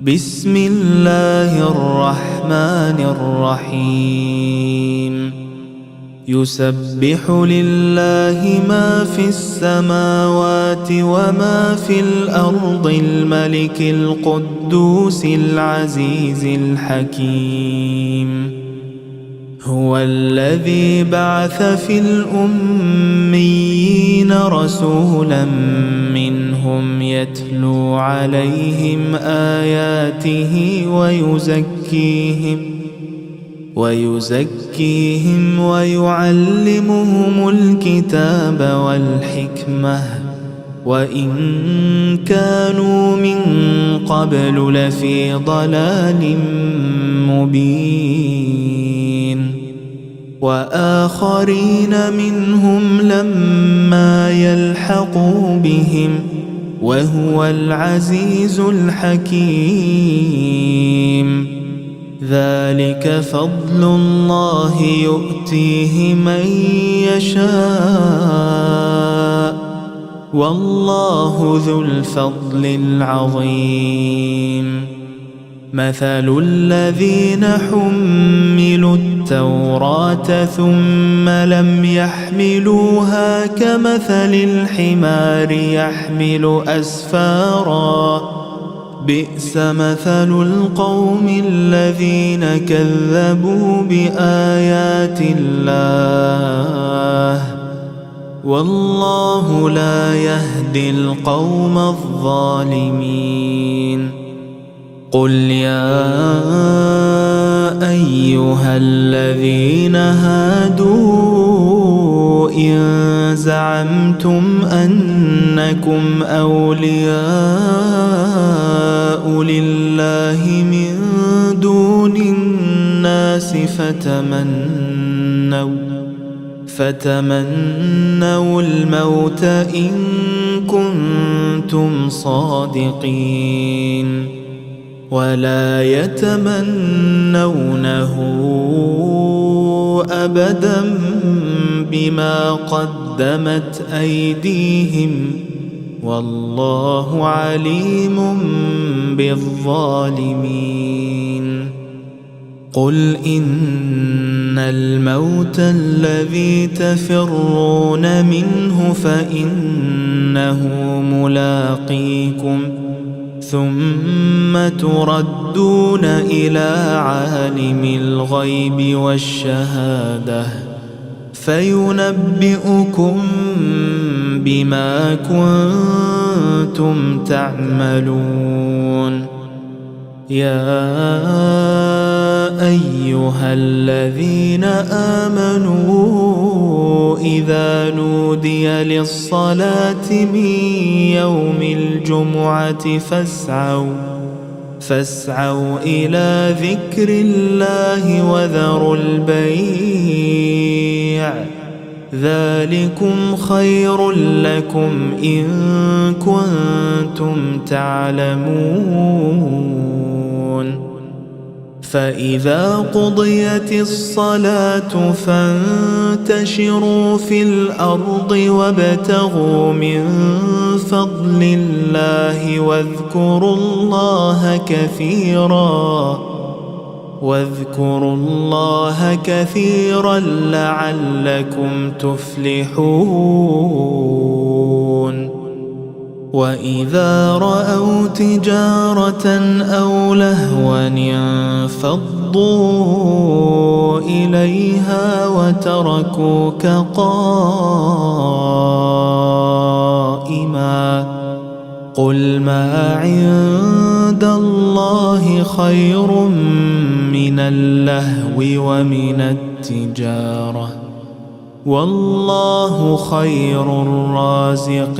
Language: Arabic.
بسم الله الرحمن الرحيم يسبح لله ما في السماوات وما في الأرض الملك القدوس العزيز الحكيم هو الذي بعث في الأميين رسولا منهم يتلو عليهم آياته ويزكيهم ويعلمهم الكتاب والحكمة وإن كانوا من قبل لفي ضلال مبين وآخرين منهم لما يلحقوا بهم وهو العزيز الحكيم ذلك فضل الله يؤتيه من يشاء والله ذو الفضل العظيم مثل الذين حملوا التوراة ثم لم يحملوها كمثل الحمار يحمل أسفارا بئس مثل القوم الذين كذبوا بآيات الله والله لا يهدي القوم الظالمين قل يا أيها الذين هادوا إن زعمتم أنكم أولياء لله من دون الناس فتمنوا الموت إن كنتم صادقين ولا يتمنونه أبدا بما قدمت أيديهم والله عليم بالظالمين قل إن الموت الذي تفرون منه فإنه ملاقيكم ثم تردون إلى عالم الغيب والشهادة فينبئكم بما كنتم تعملون يا أيها الذين آمنوا إذا نودي للصلاة من يوم الجمعة فاسعوا إلى ذكر الله وذروا البيع ذلكم خير لكم إن كنتم تعلمون فإذا قضيت الصلاة فانتشروا في الأرض وابتغوا من فضل الله واذكروا الله كثيرا لعلكم تفلحون وإذا رأوا تجارة أو لهوا انفضوا إليها وتركوك قائما قل ما عند الله خير من اللهو ومن التجارة والله خير الرازقين